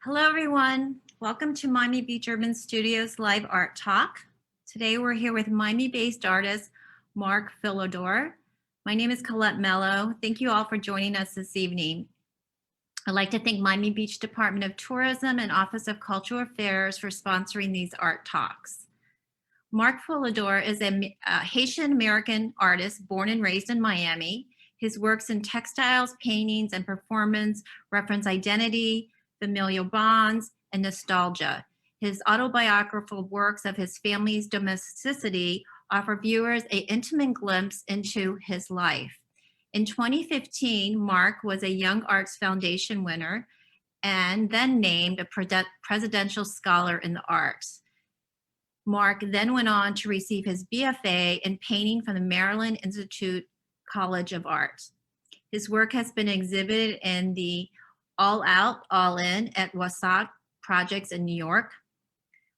Hello, everyone. Welcome to Miami Beach Urban Studios Live Art Talk. Today, we're here with Miami-based artist Mark Fleuridor. My name is Colette Mello. Thank you all for joining us this evening. I'd like to thank Miami Beach Department of Tourism and Office of Cultural Affairs for sponsoring these art talks. Mark Fleuridor is a Haitian American artist born and raised in Miami. His works in textiles, paintings, and performance reference identity, familial bonds, and nostalgia. His autobiographical works of his family's domesticity offer viewers an intimate glimpse into his life. In 2015, Mark was a Young Arts Foundation winner and then named a Presidential Scholar in the Arts. Mark then went on to receive his BFA in painting from the Maryland Institute College of Art. His work has been exhibited in the All Out, All In at Wasac projects in New York.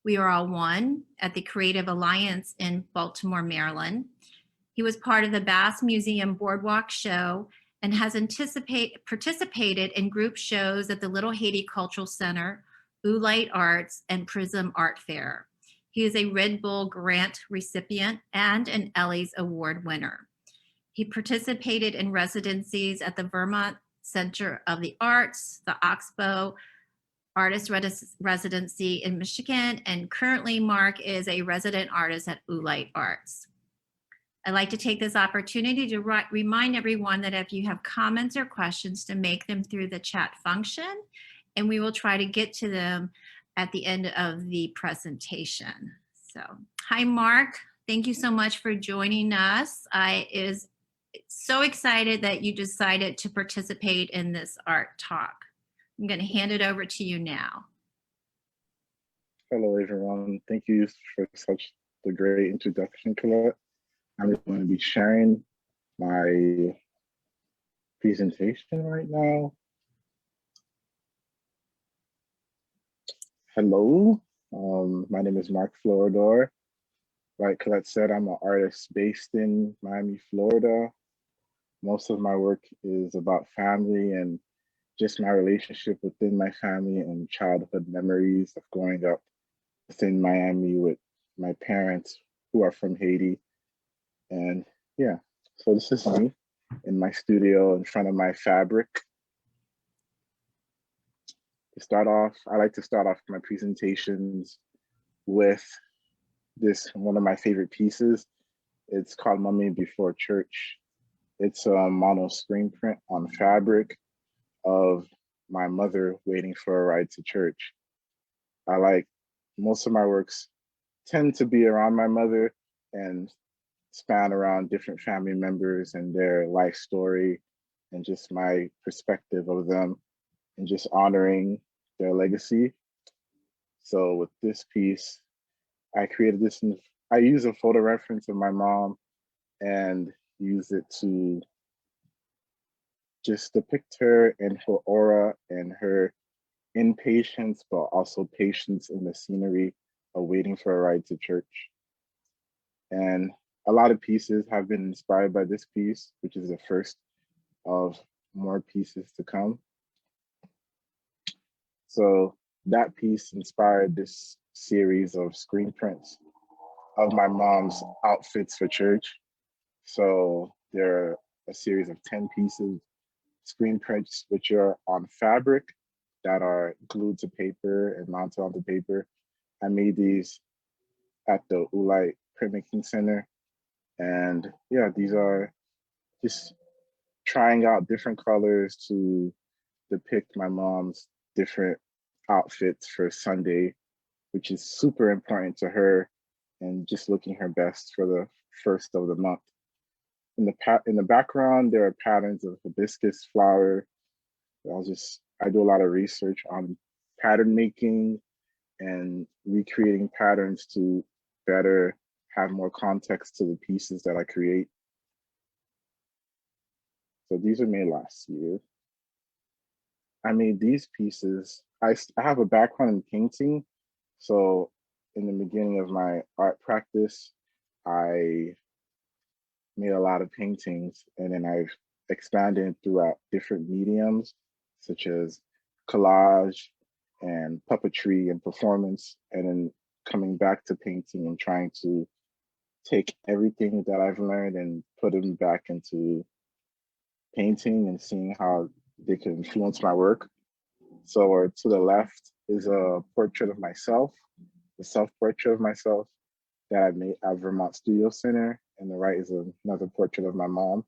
We Are All One at the Creative Alliance in Baltimore, Maryland. He was part of the Bass Museum Boardwalk Show and has participated in group shows at the Little Haiti Cultural Center, Oolite Arts, and Prism Art Fair. He is a Red Bull Grant recipient and an Ellie's Award winner. He participated in residencies at the Vermont Center of the Arts, the Oxbow Artist Residency in Michigan, and currently Mark is a resident artist at Oolite Arts. I'd like to take this opportunity to remind everyone that if you have comments or questions, to make them through the chat function, and we will try to get to them at the end of the presentation. So, hi Mark, thank you so much for joining us. I is so excited that you decided to participate in this art talk. I'm going to hand it over to you now. Hello, everyone. Thank you for such a great introduction, Colette. I'm going to be sharing my presentation right now. Hello, my name is Mark Fleuridor. Like Colette said, I'm an artist based in Miami, Florida. Most of my work is about family and just my relationship within my family and childhood memories of growing up within Miami with my parents who are from Haiti. And yeah, so this is me in my studio in front of my fabric. To start off, I like to start off my presentations with this, one of my favorite pieces. It's called Mummy Before Church. It's a mono screen print on fabric of my mother waiting for a ride to church. I like most of my works tend to be around my mother and span around different family members and their life story and just my perspective of them and just honoring their legacy. So with this piece, I created this, I use a photo reference of my mom and use it to just depict her and her aura and her impatience, but also patience in the scenery of waiting for a ride to church. And a lot of pieces have been inspired by this piece, which is the first of more pieces to come. So that piece inspired this series of screen prints of my mom's outfits for church. So there are a series of 10 pieces, screen prints, which are on fabric that are glued to paper and mounted onto paper. I made these at the Oolite Printmaking Center. And yeah, these are just trying out different colors to depict my mom's different outfits for Sunday, which is super important to her, and just looking her best for the first of the month. In the background, there are patterns of hibiscus flower. I do a lot of research on pattern making and recreating patterns to better have more context to the pieces that I create. So these were made last year. I made these pieces. I have a background in painting. So in the beginning of my art practice, I made a lot of paintings, and then I've expanded throughout different mediums, such as collage and puppetry and performance, and then coming back to painting and trying to take everything that I've learned and put them back into painting and seeing how they can influence my work. So to the left is a portrait of myself, the self-portrait of myself that I made at Vermont Studio Center. And the right is another portrait of my mom.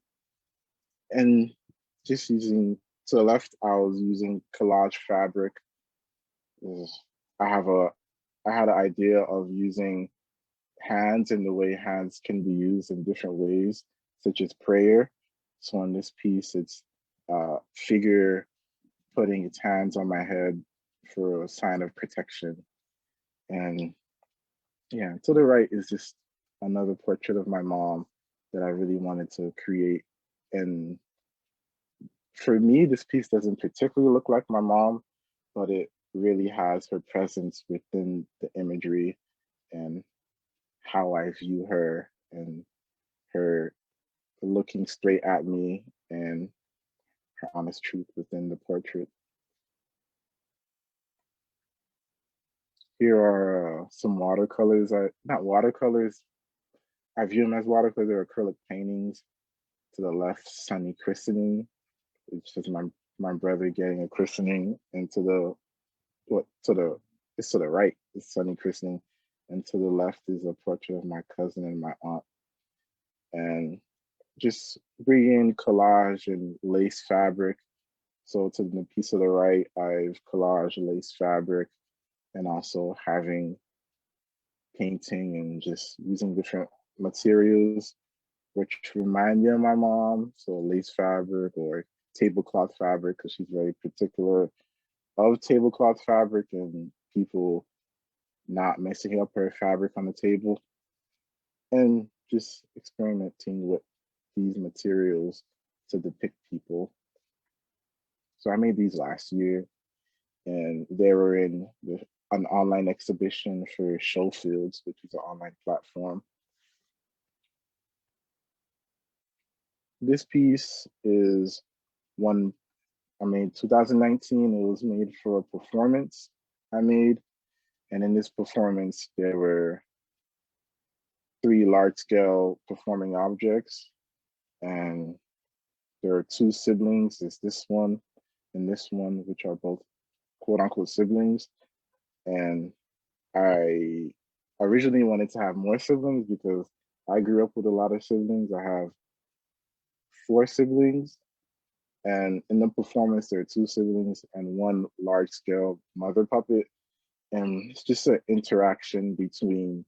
And just using, to the left, I was using collage fabric. I have a, I had an idea of using hands and the way hands can be used in different ways, such as prayer. So in this piece, it's a figure putting its hands on my head for a sign of protection. And yeah, to the right is just another portrait of my mom that I really wanted to create. And for me, this piece doesn't particularly look like my mom, but it really has her presence within the imagery and how I view her and her looking straight at me and her honest truth within the portrait. Here are some watercolors. Not watercolors, I view them as watercolors. They're acrylic paintings. To the left, Sunny Christening. It's just my brother getting a christening. And it's to the right is Sunny Christening. And to the left is a portrait of my cousin and my aunt. And just bringing collage and lace fabric. So to the piece to the right, I've collaged lace fabric and also having painting and just using different materials which remind me of my mom. So lace fabric or tablecloth fabric, because she's very particular of tablecloth fabric and people not messing up her fabric on the table. And just experimenting with these materials to depict people. So I made these last year and they were in an online exhibition for Showfields, which is an online platform. This piece is one I made 2019. It was made for a performance I made. And in this performance, there were 3 large-scale performing objects. And there are 2 siblings. There's this one and this one, which are both quote unquote siblings. And I originally wanted to have more siblings because I grew up with a lot of siblings. I have 4 siblings. And in the performance, there are 2 siblings and 1 large scale mother puppet. And it's just an interaction between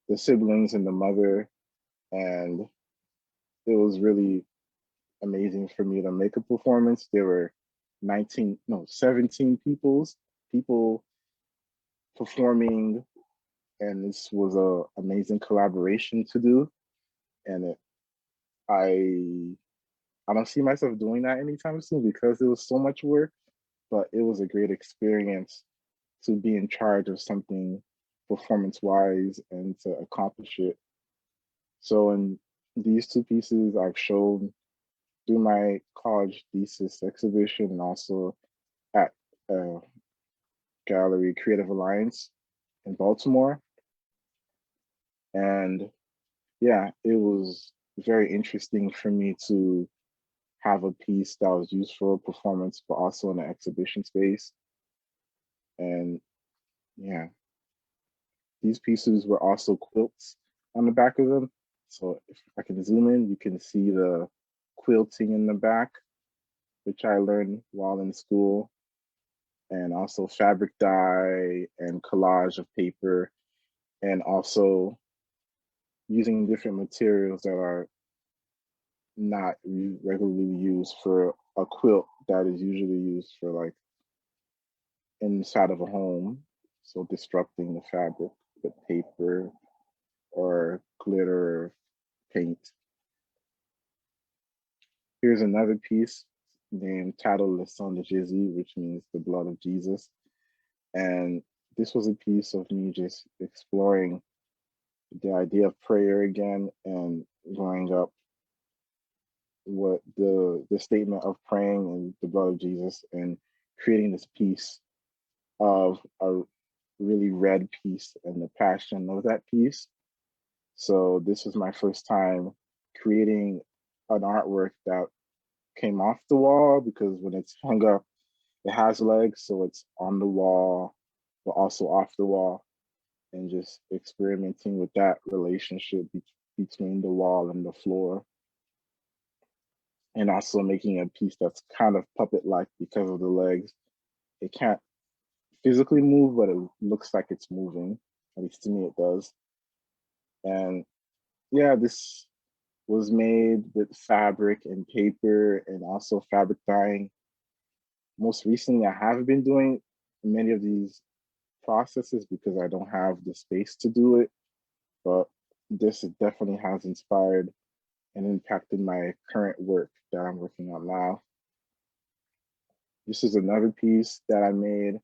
the siblings and the mother. And it was really amazing for me to make a performance. There were 17 people performing, and this was a amazing collaboration to do. And I don't see myself doing that anytime soon because it was so much work, but it was a great experience to be in charge of something performance-wise and to accomplish it. So in these 2 pieces I've shown through my college thesis exhibition and also at Gallery Creative Alliance in Baltimore. And yeah, it was very interesting for me to have a piece that was used for a performance, but also in an exhibition space. And yeah, these pieces were also quilts on the back of them. So if I can zoom in, you can see the quilting in the back, which I learned while in school, and also fabric dye and collage of paper, and also using different materials that are not regularly used for a quilt that is usually used for like inside of a home. So disrupting the fabric with paper or glitter or paint. Here's another piece named titled Le Sang de Jésus, which means the blood of Jesus. And this was a piece of me just exploring the idea of prayer again and growing up what the statement of praying and the blood of Jesus and creating this piece of a really read piece and the passion of that piece. So this was my first time creating an artwork that came off the wall, because when it's hung up, it has legs, so it's on the wall, but also off the wall, and just experimenting with that relationship between the wall and the floor. And also making a piece that's kind of puppet-like because of the legs. It can't physically move, but it looks like it's moving. At least to me, it does. And yeah, this was made with fabric and paper and also fabric dyeing. Most recently, I haven't been doing many of these processes because I don't have the space to do it, but this definitely has inspired and impacted my current work that I'm working on now. This is another piece that I made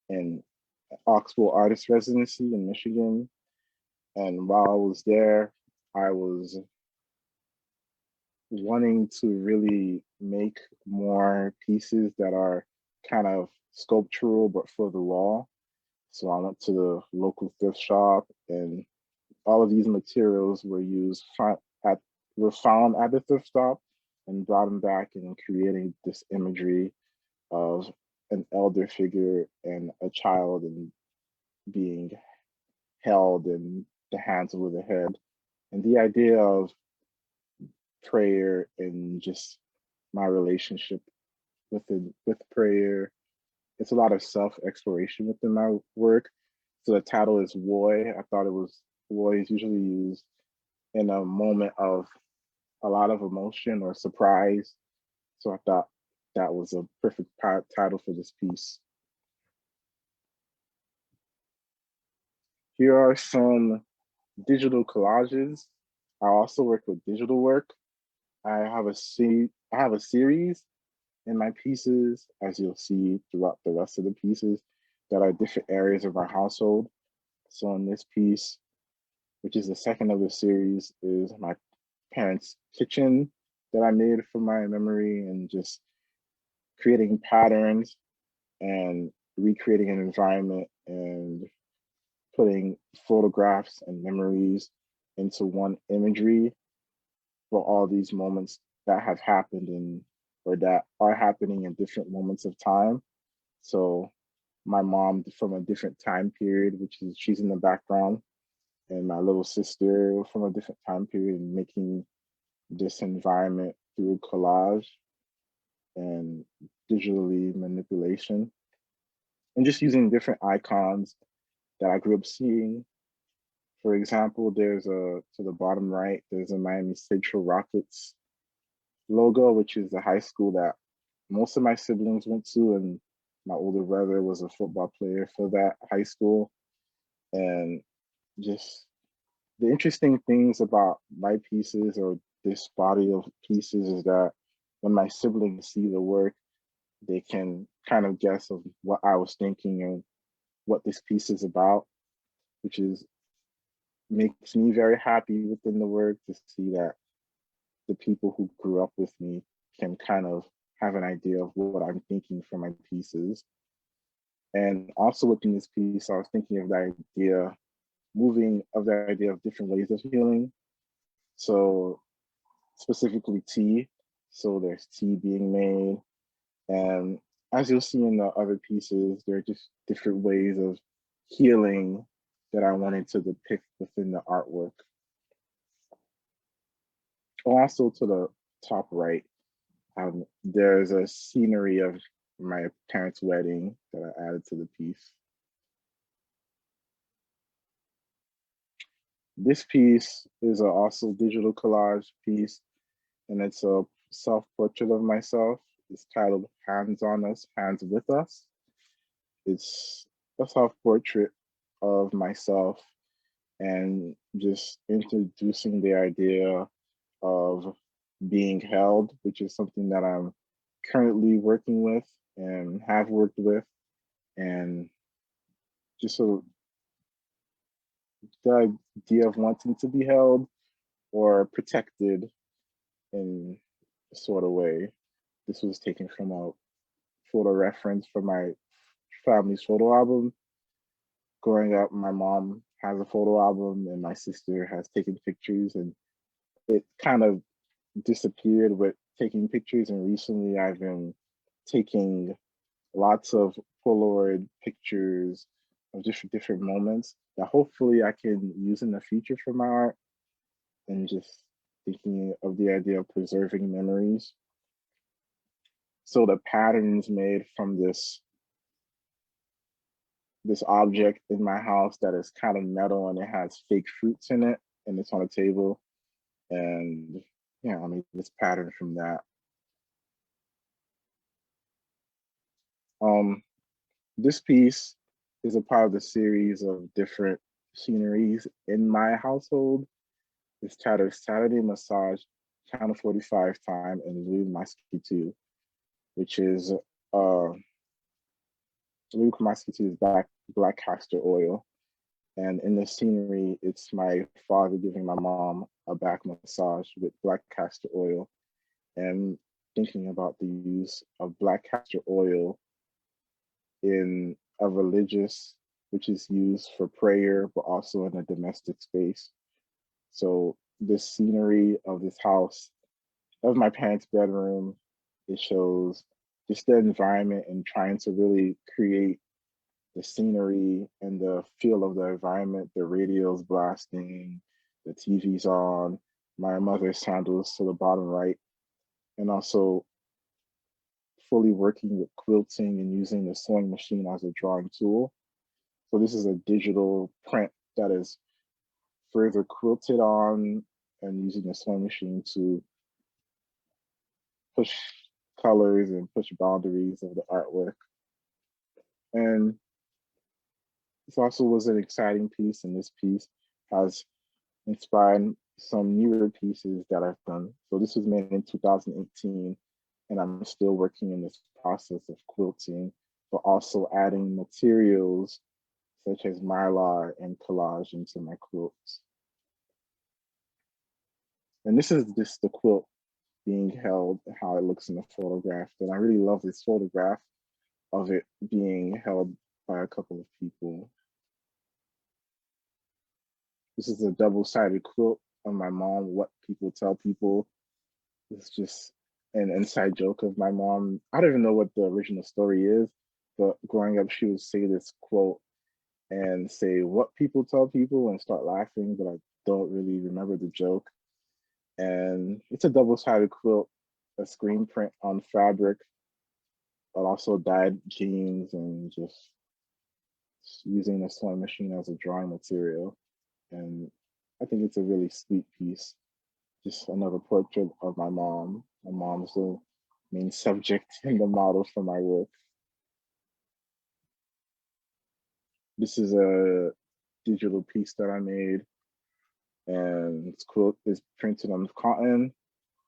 in Oxbow Artist Residency in Michigan. And while I was there, I was wanting to really make more pieces that are kind of sculptural but for the wall. So I went to the local thrift shop, and all of these materials were found at the thrift shop, and brought them back and creating this imagery of an elder figure and a child and being held in the hands over the head. And the idea of prayer and just my relationship with prayer. It's a lot of self-exploration within my work. So the title is Woy. I thought it was Woy is usually used in a moment of a lot of emotion or surprise. So I thought that was a perfect title for this piece. Here are some digital collages. I also work with digital work. I have a series in my pieces, as you'll see throughout the rest of the pieces, that are different areas of our household. So in this piece, which is the second of the series, is my parents' kitchen that I made from my memory, and just creating patterns and recreating an environment and putting photographs and memories into one imagery for all these moments that have happened in, or that are happening in different moments of time. So my mom from a different time period, which is she's in the background, and my little sister from a different time period, making this environment through collage and digitally manipulation, and just using different icons that I grew up seeing. For example, to the bottom right, there's a Miami Central Rockets logo, which is the high school that most of my siblings went to, and my older brother was a football player for that high school. And just the interesting things about my pieces, or this body of pieces, is that when my siblings see the work, they can kind of guess of what I was thinking and what this piece is about, which is makes me very happy within the work to see that the people who grew up with me can kind of have an idea of what I'm thinking for my pieces. And also within this piece, I was thinking of the idea of different ways of healing. So specifically tea. So there's tea being made. And as you'll see in the other pieces, there are just different ways of healing that I wanted to depict within the artwork. Also to the top right, there's a scenery of my parents' wedding that I added to the piece. This piece is also digital collage piece, and it's a self-portrait of myself. It's titled Hands on Us, Hands with Us. It's a self-portrait of myself, and just introducing the idea of being held, which is something that I'm currently working with and have worked with, and just so the idea of wanting to be held or protected in a sort of way. This was taken from a photo reference from my family's photo album. Growing up, my mom has a photo album and my sister has taken pictures, and it kind of disappeared with taking pictures. And recently I've been taking lots of Polaroid pictures of different moments that hopefully I can use in the future for my art, and just thinking of the idea of preserving memories. So the patterns made from this object in my house that is kind of metal and it has fake fruits in it, and it's on a table. And yeah, I made this pattern from that. This piece is a part of the series of different sceneries in my household. It's titled Saturday Massage, Channel 45 Time, and Louis Masquitu, which is Louis Masquitu is black castor oil. And in the scenery, it's my father giving my mom a back massage with black castor oil, and thinking about the use of black castor oil in a religious, which is used for prayer, but also in a domestic space. So the scenery of this house, of my parents' bedroom, it shows just the environment and trying to really create the scenery and the feel of the environment. The radio's blasting, the TV's on, my mother's sandals to the bottom right, and also fully working with quilting and using the sewing machine as a drawing tool. So this is a digital print that is further quilted on, and using the sewing machine to push colors and push boundaries of the artwork. And this also was an exciting piece, and this piece has inspired some newer pieces that I've done. So this was made in 2018, and I'm still working in this process of quilting, but also adding materials such as mylar and collage into my quilts. And this is just the quilt being held, how it looks in the photograph. And I really love this photograph of it being held by a couple of people. This is a double-sided quilt of my mom, What People Tell People. It's just an inside joke of my mom. I don't even know what the original story is, but growing up, she would say this quote and say, what people tell people, and start laughing, but I don't really remember the joke. And it's a double-sided quilt, a screen print on fabric, but also dyed jeans, and just using the sewing machine as a drawing material. And I think it's a really sweet piece. Just another portrait of my mom. My mom's the main subject and the model for my work. This is a digital piece that I made, and it's quilt is printed on cotton,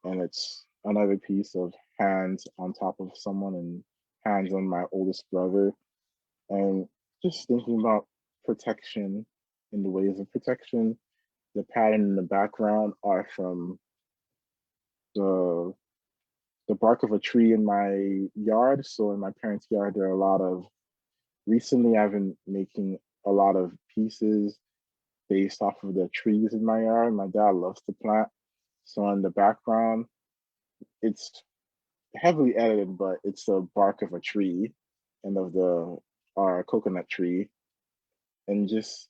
and it's another piece of hands on top of someone and hands on my oldest brother. And just thinking about protection and the ways of protection. The pattern in the background are from the bark of a tree in my yard. So in my parents' yard, there are a lot of, recently I've been making a lot of pieces based off of the trees in my yard. My dad loves to plant. So in the background, it's heavily edited, but it's the bark of a tree and of the our coconut tree, and just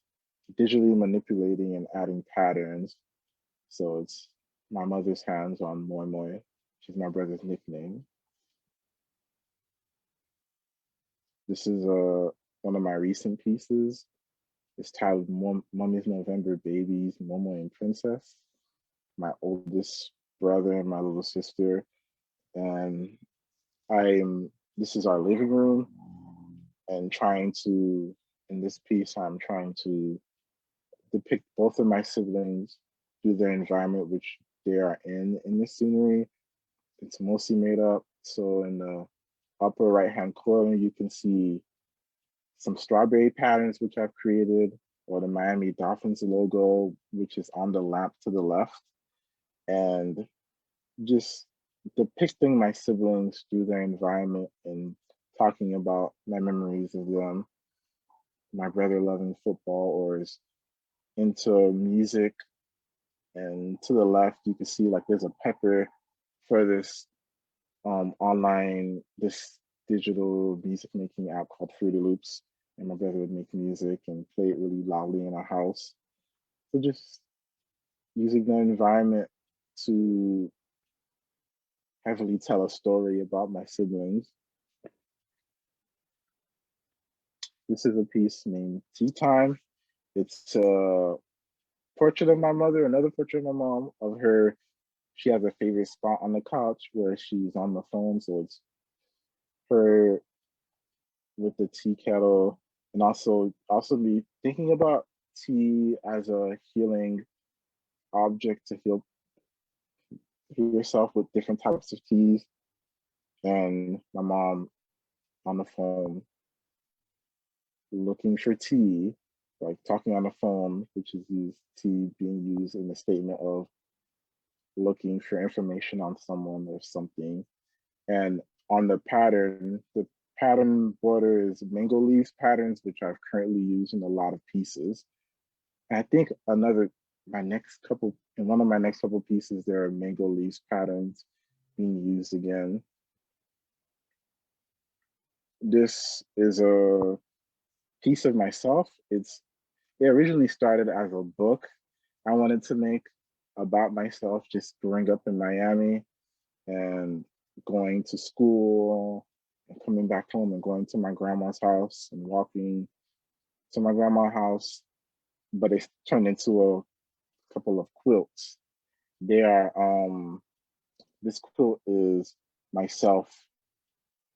digitally manipulating and adding patterns. So it's my mother's hands on Moi Moi, which is my brother's nickname. This is one of my recent pieces. It's titled Mummy's November Babies, Momo and Princess. My oldest brother and my little sister. And this is our living room, and in this piece, I'm trying to depict both of my siblings through their environment, which they are in the scenery. It's mostly made up. So in the upper right-hand corner, you can see some strawberry patterns, which I've created, or the Miami Dolphins logo, which is on the lamp to the left. And just depicting my siblings through their environment and talking about my memories of them, my brother loving football or is into music. And to the left, you can see like there's a pepper for this online, this digital music making app called Fruity Loops. And my brother would make music and play it really loudly in our house. So just using the environment to heavily tell a story about my siblings. This is a piece named Tea Time. It's a portrait of my mother, another portrait of my mom, of her. She has a favorite spot on the couch where she's on the phone. So it's her with the tea kettle, and also me thinking about tea as a healing object to heal yourself with different types of teas, and my mom on the phone looking for tea, like talking on the phone, which is used tea being used in the statement of looking for information on someone or something. And on the pattern border is mango leaves patterns, which I've currently used in a lot of pieces. And I think one of my next couple pieces, there are mango leaves patterns being used again. This is a piece of myself. It originally started as a book I wanted to make about myself, just growing up in Miami and going to school and coming back home and going to my grandma's house and walking to my grandma's house. But it turned into a couple of quilts. They are this quilt is myself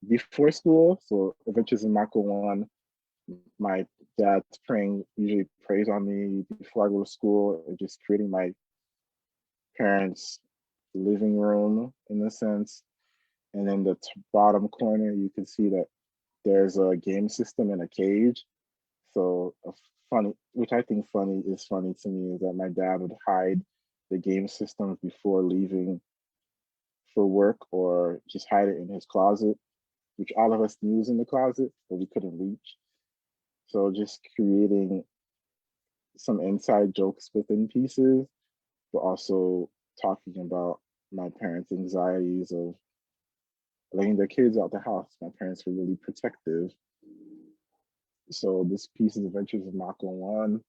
before school. So Adventures in Micah 1, my dad's usually prays on me before I go to school, and just creating my parents' living room in a sense. And in the bottom corner, you can see that there's a game system in a cage. So which I think is funny to me, is that my dad would hide the game systems before leaving for work, or just hide it in his closet, which all of us knew was in the closet, but we couldn't reach. So just creating some inside jokes within pieces, but also talking about my parents' anxieties of letting their kids out the house. My parents were really protective. So this piece is Adventures of Mako 1.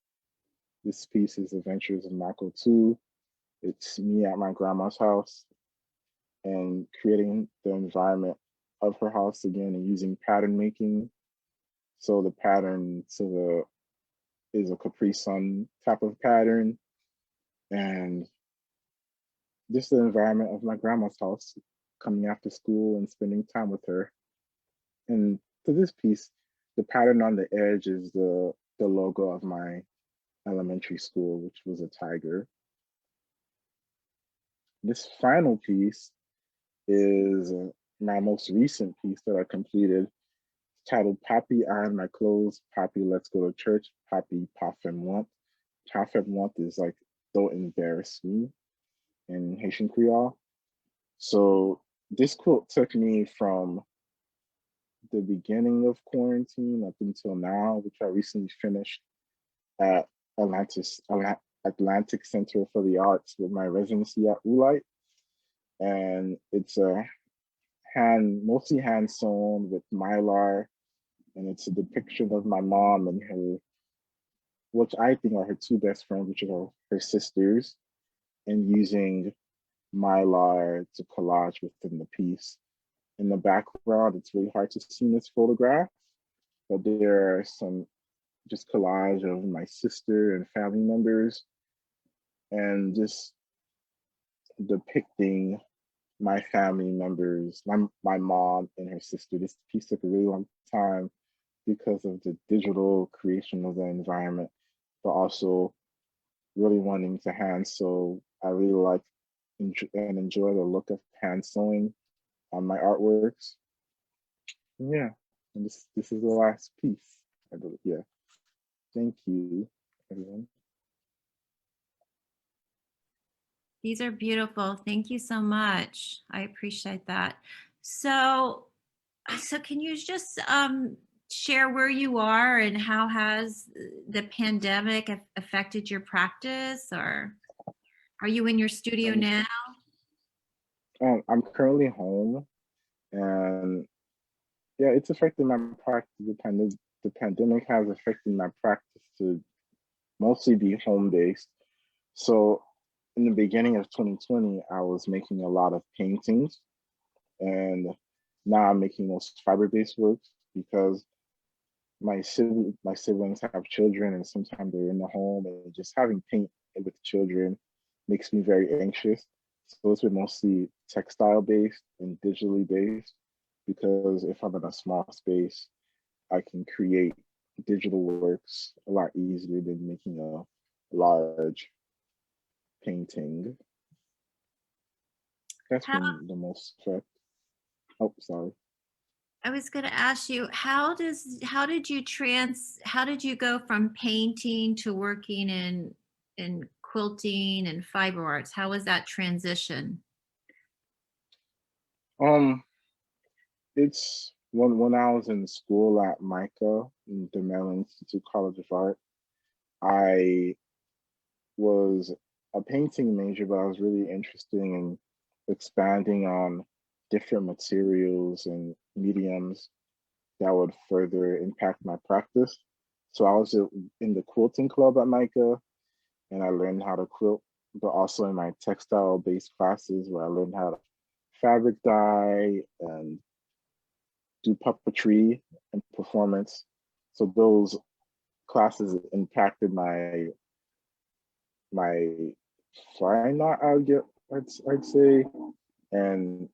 This piece is Adventures of Mako 2. It's me at my grandma's house and creating the environment of her house again and using pattern making. So the pattern is a Capri Sun type of pattern. And just the environment of my grandma's house, coming after school and spending time with her. And to this piece, the pattern on the edge is the logo of my elementary school, which was a tiger. This final piece is my most recent piece that I completed, titled Papi Iron My Clothes, Papi Let's Go to Church, Papi Pa Fem Want. Pa Fem Want is like, don't embarrass me in Haitian Creole. So this quilt took me from the beginning of quarantine up until now, which I recently finished at Atlantic Center for the Arts with my residency at Oolite. And it's mostly hand sewn with mylar, and it's a depiction of my mom and her, which I think are her two best friends, which are her sisters, and using mylar to collage within the piece. In the background, it's really hard to see in this photograph, but there are some just collage of my sister and family members, and just depicting my family members, my mom and her sister. This piece took a really long time because of the digital creation of the environment, but also really wanting to hand sew. I really like and enjoy the look of hand sewing on my artworks. And yeah, and this is the last piece, I believe. Yeah. Thank you, everyone. These are beautiful. Thank you so much. I appreciate that. So So can you just share where you are and how has the pandemic affected your practice, or are you in your studio Um, now? I'm currently home, and yeah, it's affecting my practice. The pandemic has affected my practice to mostly be home based. So in the beginning of 2020, I was making a lot of paintings, and now I'm making most fiber-based works because my siblings have children, and sometimes they're in the home, and just having paint with children makes me very anxious. So it's been mostly textile based and digitally based because if I'm in a small space, I can create digital works a lot easier than making a large painting. That's How been the most effect. Oh, sorry. I was going to ask you, how did you go from painting to working in quilting and fiber arts? How was that transition? Um, it's when I was in school at Micah, in the Maryland Institute College of Art, I was a painting major, but I was really interested in expanding on different materials and mediums that would further impact my practice. So I was in the quilting club at Micah, and I learned how to quilt, but also in my textile-based classes where I learned how to fabric dye and do puppetry and performance. So those classes impacted my fine art, I'd say, and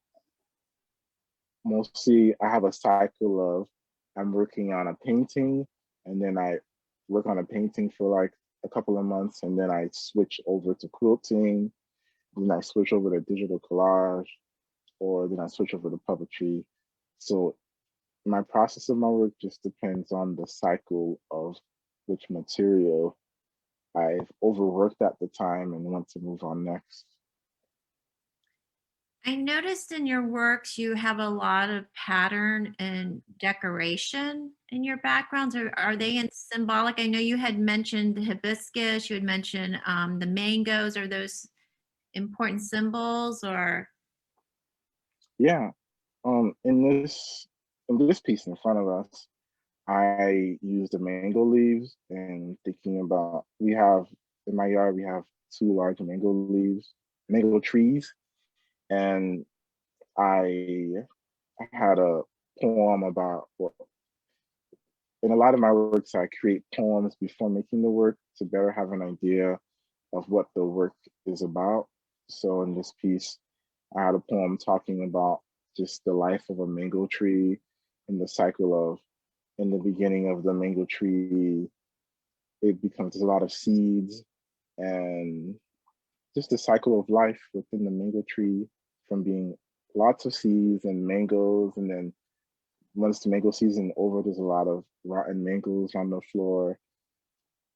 mostly I have a cycle of I'm working on a painting, and then I work on a painting for like a couple of months, and then I switch over to quilting, then I switch over to digital collage, or then I switch over to puppetry. So my process of my work just depends on the cycle of which material I've overworked at the time and want to move on next. I noticed in your works you have a lot of pattern and decoration in your backgrounds. Are they in symbolic? I know you had mentioned the hibiscus, you had mentioned the mangoes. Are those important symbols or? Yeah, in this piece in front of us, I use the mango leaves and thinking about we have in my yard we have two large mango trees, and I had a poem about well, in a lot of my works I create poems before making the work to better have an idea of what the work is about. So in this piece, I had a poem talking about just the life of a mango tree and the cycle of in the beginning of the mango tree, it becomes a lot of seeds and just the cycle of life within the mango tree from being lots of seeds and mangoes. And then once the mango season over, there's a lot of rotten mangoes on the floor.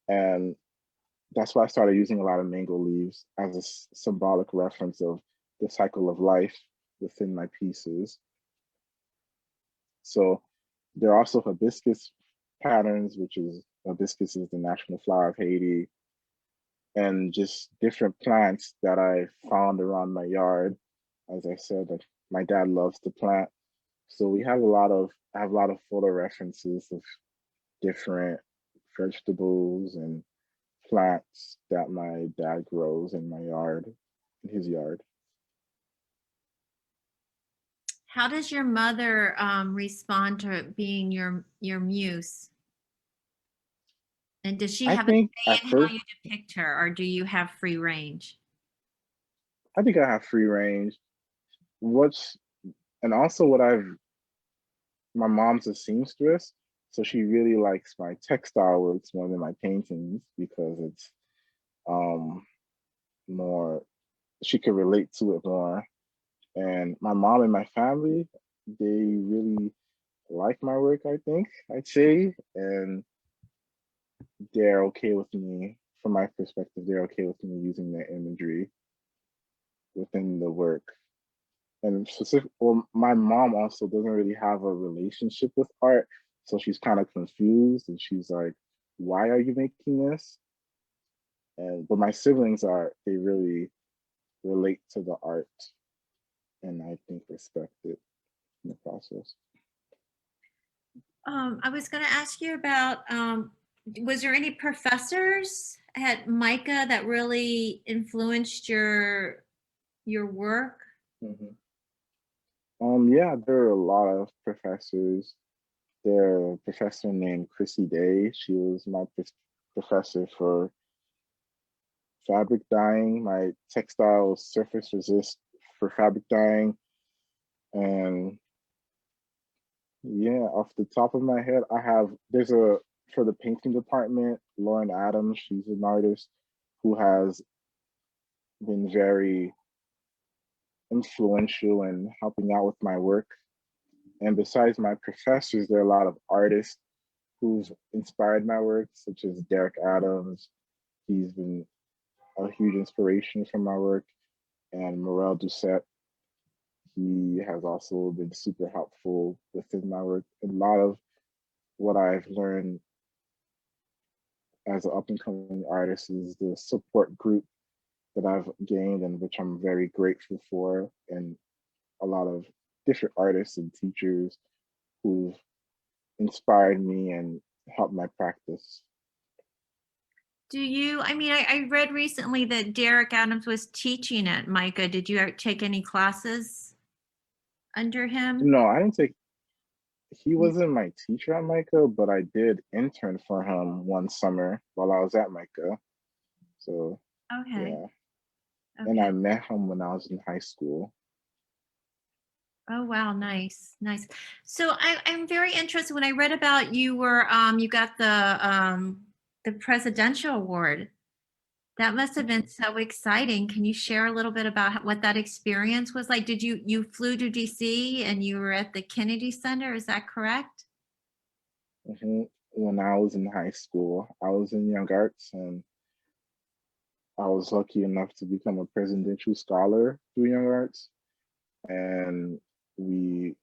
And that's why I started using a lot of mango leaves as a symbolic reference of the cycle of life within my pieces. So there are also hibiscus patterns, which is hibiscus is the national flower of Haiti, and just different plants that I found around my yard. As I said, like my dad loves to plant. So I have a lot of photo references of different vegetables and plants that my dad grows in my yard, in his yard. How does your mother respond to being your muse? And does she I have a think say at in how first, you depict her, or do you have free range? I think I have free range. What's and also what I've my mom's a seamstress, so she really likes my textile works more than my paintings because it's um more she could relate to it more. And my mom and my family, they really like my work, I think, I'd say. And they're okay with me, from my perspective, they're okay with me using the imagery within the work. and specific, well, my mom also doesn't really have a relationship with art, so she's kind of confused, and she's like, "Why are you making this?" And but my siblings are, they really relate to the art, and I think respect it in the process. I was going to ask you about, was there any professors at Micah that really influenced your work? Mhm. Yeah, there are a lot of professors. There's a professor named Chrissy Day. She was my professor for fabric dyeing, my textile surface resist for fabric dyeing. And yeah, off the top of my head, there's a, for the painting department, Lauren Adams, she's an artist who has been very influential in helping out with my work. And besides my professors, there are a lot of artists who've inspired my work, such as Derek Adams. He's been a huge inspiration for my work. And Morel Doucette, he has also been super helpful within my work. A lot of what I've learned as an up and coming artist is the support group that I've gained, and which I'm very grateful for, and a lot of different artists and teachers who've inspired me and helped my practice. Do you, I mean, I read recently that Derek Adams was teaching at Micah. Did you take any classes under him? No, I didn't take, he wasn't my teacher at Micah, but I did intern for him one summer while I was at Micah. So Okay. yeah, and Okay. I met him when I was in high school. Oh, wow. Nice. Nice. So I'm very interested when I read about you were, you got the presidential award. That must have been so exciting. Can you share a little bit about what that experience was like? Did you flew to DC and you were at the Kennedy Center? Is that correct? When I was in high school, I was in young arts, and I was lucky enough to become a presidential scholar through young arts. And we,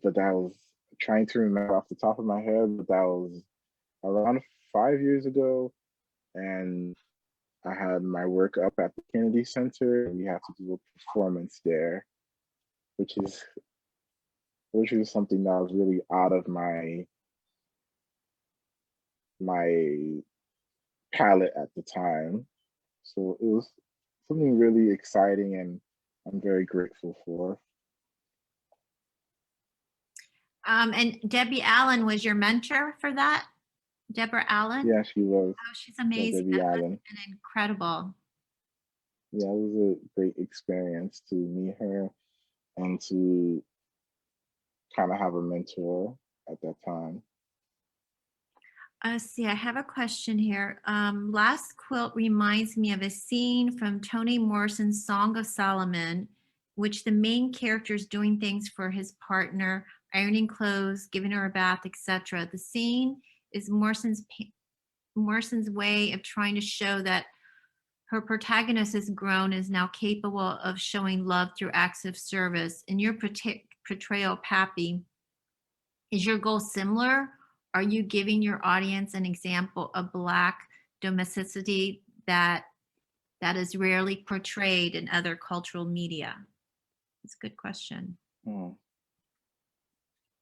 but that was, trying to remember off the top of my head, but that was around 5 years ago. And I had my work up at the Kennedy Center, and we had to do a performance there, which is which is something that was really out of my palette at the time. So it was something really exciting, and I'm very grateful for. And Debbie Allen was your mentor for that? Deborah Allen? Yeah, she was. Oh, she's Yeah, amazing. Debbie That must Allen. have been incredible. Yeah, it was a great experience to meet her and to kind of have a mentor at that time. See, I have a question here. Last quilt reminds me of a scene from Toni Morrison's Song of Solomon, which the main character is doing things for his partner, ironing clothes, giving her a bath, etc. The scene is Morrison's way of trying to show that her protagonist has grown, is now capable of showing love through acts of service. In your portrayal, Pappy, is your goal similar? Are you giving your audience an example of Black domesticity that is rarely portrayed in other cultural media? That's a good question. Hmm.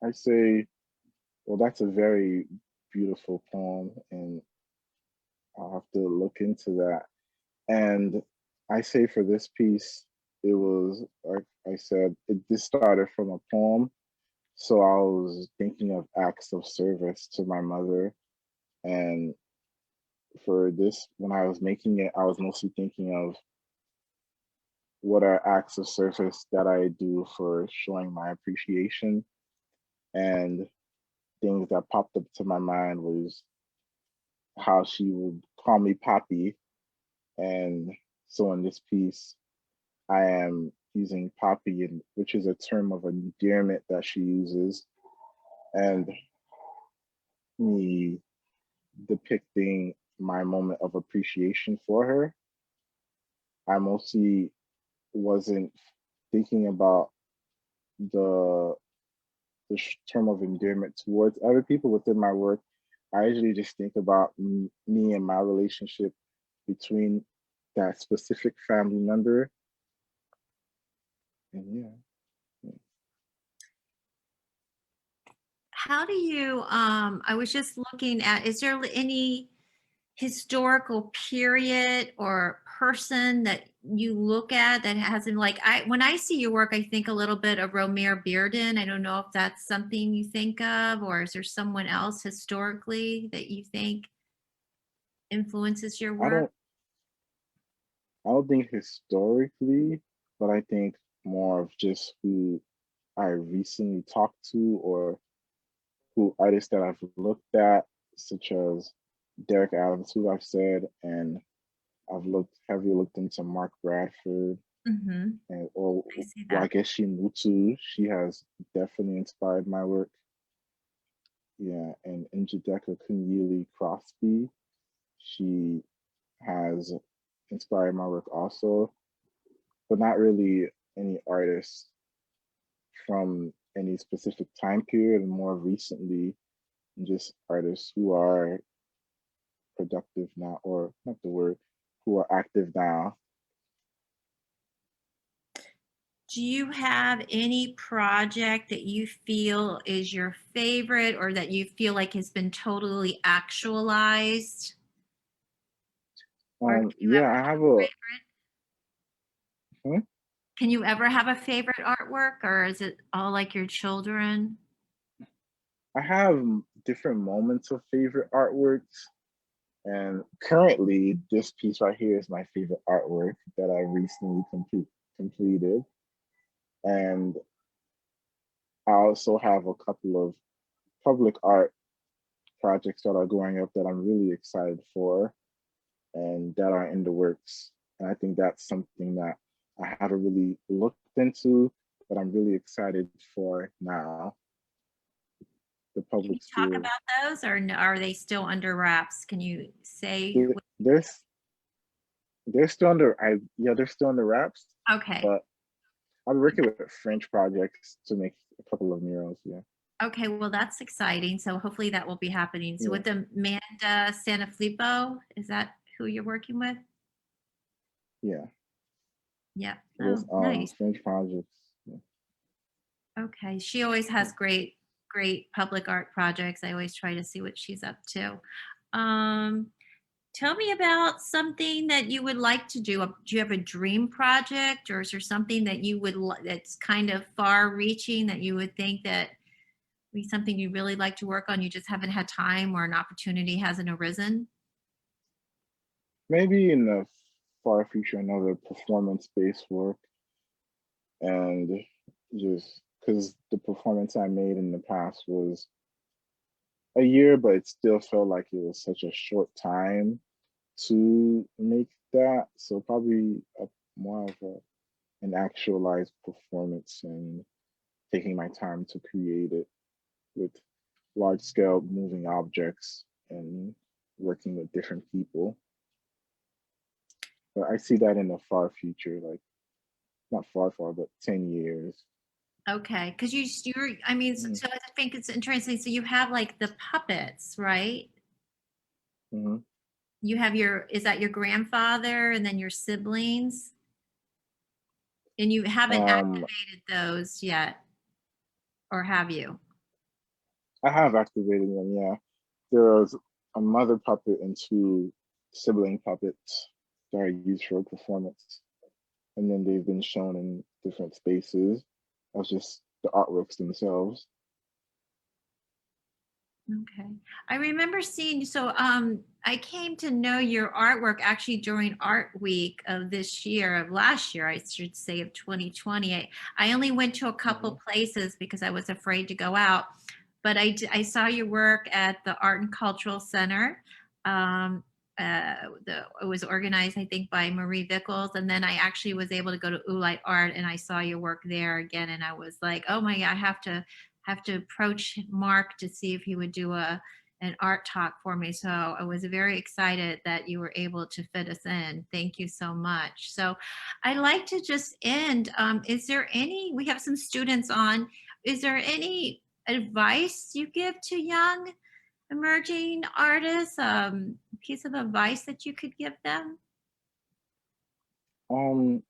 I say, well, that's a very beautiful poem, and I'll have to look into that. And I say for this piece, it was, like I said, this started from a poem. So I was thinking of acts of service to my mother. And for this, when I was making it, I was mostly thinking of what are acts of service that I do for showing my appreciation. And things that popped up to my mind was how she would call me Papi. And so in this piece, I am using Papi, which is a term of endearment that she uses, and me depicting my moment of appreciation for her. I mostly wasn't thinking about the term of endearment towards other people within my work. I usually just think about me and my relationship between that specific family member. And yeah. How do you, I was just looking at, is there any historical period or person that you look at that hasn't, like, when I see your work, I think a little bit of Romare Bearden. I don't know if that's something you think of, or is there someone else historically that you think influences your I work? don't I don't think historically, but I think more of just who I recently talked to or who artists that I've looked at, such as Derek Adams, who I've said, and I've heavily looked into Mark Bradford Mm-hmm. and or I see that. Wageshi Mutu. She has definitely inspired my work. Yeah, and Njideka Kunyili Crosby, she has inspired my work also, but not really any artists from any specific time period, and more recently, just artists who are productive now, or not the word, who are active now. Do you have any project that you feel is your favorite or that you feel like has been totally actualized? Or can you Yeah, ever I have have a a. favorite? Hmm? Can you ever have a favorite artwork, or is it all like your children? I have different moments of favorite artworks, and currently, this piece right here is my favorite artwork that I recently completed. And I also have a couple of public art projects that are going up that I'm really excited for and that are in the works. And I think that's something that I haven't really looked into, but I'm really excited for now. The Can you public talk sphere. about those, or are they still under wraps? Can you say? There's they're still under they're still under wraps, Okay. but I'm working with French projects to make a couple of murals. Yeah. Okay, well, that's exciting. So hopefully that will be happening. So Yeah. with Amanda Sanfilippo, is that who you're working with? Yeah. Yeah. There's Oh, nice. French projects. Yeah. Okay. She always has great public art projects. I always try to see what she's up to. Um, Tell me about something that you would like to do. Do you have a dream project, or is there something that you would that's kind of far-reaching that you would think that would be something you really like to work on? You just haven't had time, or an opportunity hasn't arisen. Maybe in the far future, another performance-based work, and just because the performance I made in the past was a year, but it still felt like it was such a short time to make that. So probably more of an actualized performance and taking my time to create it with large scale moving objects and working with different people. But I see that in the far future, like not far, but 10 years. Okay, because you're. I mean, so I think it's interesting. So you have like the puppets, right? Mm-hmm. You have is that your grandfather and then your siblings? And you haven't Um, activated those yet, or have you? I have activated them, yeah. There was a mother puppet and two sibling puppets that are used for performance. And then they've been shown in different spaces as just the artworks themselves. Okay. I remember seeing, so I came to know your artwork actually during Art Week of this year, of last year, I should say, of 2020. I only went to a couple places because I was afraid to go out, but I saw your work at the Art and Cultural Center. Um, it was organized, I think, by Marie Vickles, and then I actually was able to go to Oolite Art, and I saw your work there again, and I was like, oh my God, I have to approach Mark to see if he would do an art talk for me. So I was very excited that you were able to fit us in. Thank you so much. So I'd like to just end. Is there any, we have some students on, is there any advice you give to young emerging artists? Piece of advice that you could give them? Um,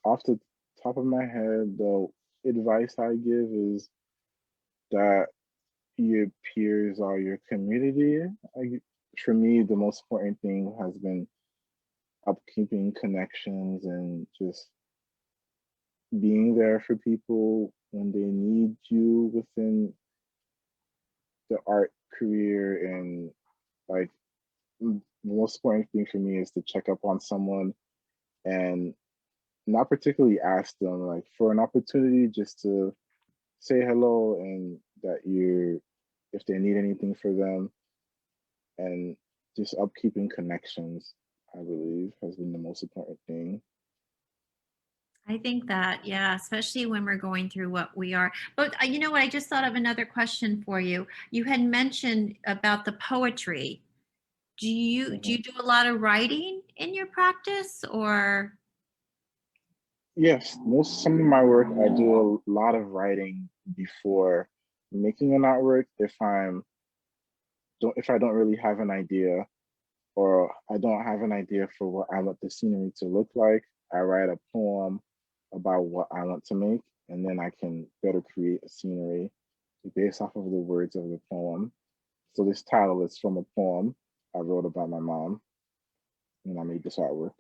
Off the top of my head, the advice I give is that your peers are your community. For me, the most important thing has been upkeeping connections and just being there for people when they need you within the art career. And like the most important thing for me is to check up on someone and not particularly ask them, like for an opportunity just to say hello, and that you're, if they need anything for them, and just upkeeping connections, I believe, has been the most important thing. I think that, yeah, especially when we're going through what we are. But you know what? I just thought of another question for you. You had mentioned about the poetry. Do you Mhm. do a lot of writing in your practice, or? Yes, some of my work, I do a lot of writing before making an artwork. If I don't really have an idea, or I don't have an idea for what I want the scenery to look like, I write a poem about what I want to make, and then I can better create a scenery based off of the words of the poem. So this title is from a poem I wrote about my mom, and I made this artwork.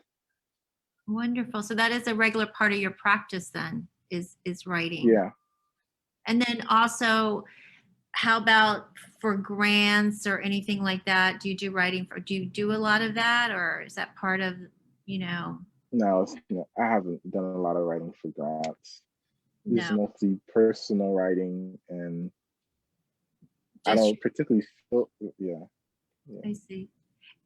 Wonderful. So that is a regular part of your practice then, is writing. Yeah. And then also, how about for grants or anything like that? Do you do writing for, do you do a lot of that, or is that part of, you know, No, I haven't done a lot of writing for grants. This is no, mostly personal writing, and I just, don't particularly feel, yeah, yeah. I see.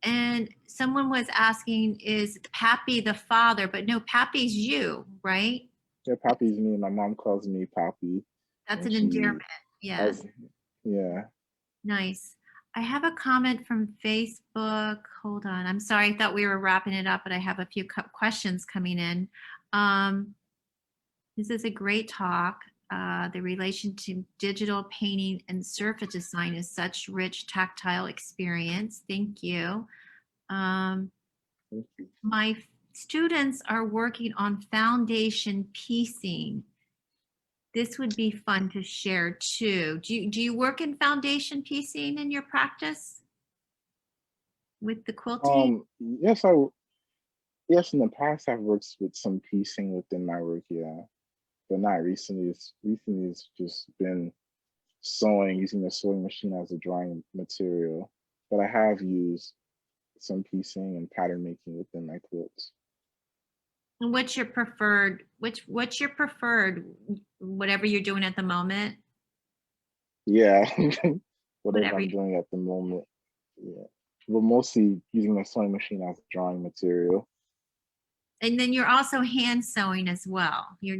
And someone was asking, is Pappy the father? But no, Pappy's you, right? Yeah, Poppy's me. My mom calls me Poppy, That's and an she endearment. Yes. has, yeah. Nice. I have a comment from Facebook. Hold on. I'm sorry. I thought we were wrapping it up, but I have a few questions coming in. Um, this is a great talk. The relation to digital painting and surface design is such rich tactile experience. Thank you. Um, my students are working on foundation piecing. This would be fun to share too. Do you work in foundation piecing in your practice with the quilting? Yes, yes, in the past I've worked with some piecing within my work, yeah, but not recently. It's just been sewing, using the sewing machine as a drawing material. But I have used some piecing and pattern making within my quilts. And what's your preferred, whatever you're doing at the moment? Yeah, whatever Whatever. I'm doing at the moment. Yeah, but mostly using the sewing machine as a drawing material. And then you're also hand sewing as well. Yeah,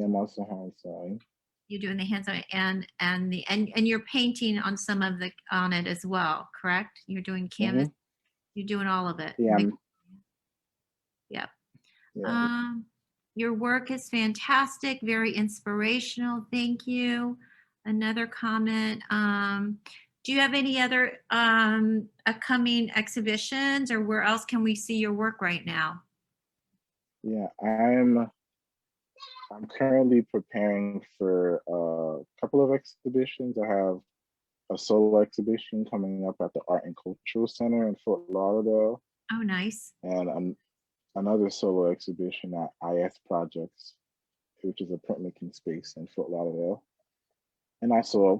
I'm also hand sewing. You're doing the hand sewing and you're painting on some of the on it as well, correct? You're doing canvas, Hmm. you're doing all of it. Yeah, Yep. yeah. Um, your work is fantastic, very inspirational. Thank you. Another comment. Do you have any other upcoming exhibitions, or where else can we see your work right now? Yeah, I'm currently preparing for a couple of exhibitions. I have a solo exhibition coming up at the Art and Cultural Center in Fort Lauderdale, Oh, nice. and another solo exhibition at IS Projects, which is a printmaking space in Fort Lauderdale. And I saw a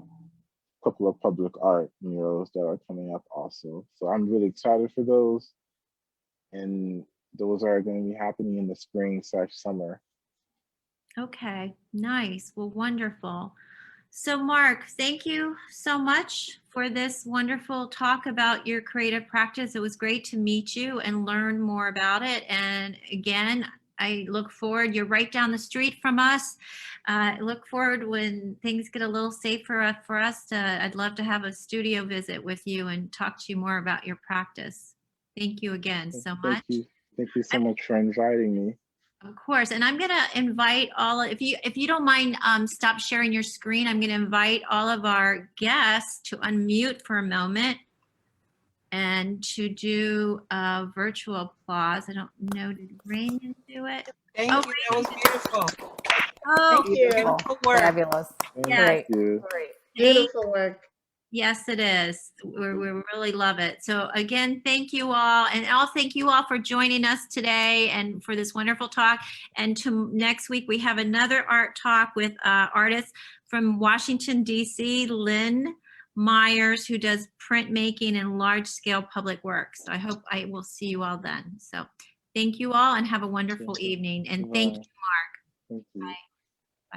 couple of public art murals that are coming up also. So I'm really excited for those. And those are going to be happening in the spring/summer. Okay, nice. Well, wonderful. So, Mark, thank you so much for this wonderful talk about your creative practice. It was great to meet you and learn more about it. And again, I look forward. You're right down the street from us. I look forward when things get a little safer for us. I'd love to have a studio visit with you and talk to you more about your practice. Thank you again so Thank much. you. Thank you so much for inviting me. Of course, and I'm gonna invite if you don't mind, stop sharing your screen. I'm gonna invite all of our guests to unmute for a moment and to do a virtual applause. I don't know, did Raymond do it? Thank Oh, you. That was beautiful. Oh, Thank you. Beautiful work. Fabulous. Thank Yes. you. Great. Beautiful work. yes, it is. We really love it. So again, thank you all, and I'll thank you all for joining us today and for this wonderful talk. And to next week, we have another art talk with artists from Washington, D.C., Lynn Myers, who does printmaking and large-scale public works. So I hope I will see you all then. So thank you all and have a wonderful evening. And thank you, Mark. Thank you. Bye.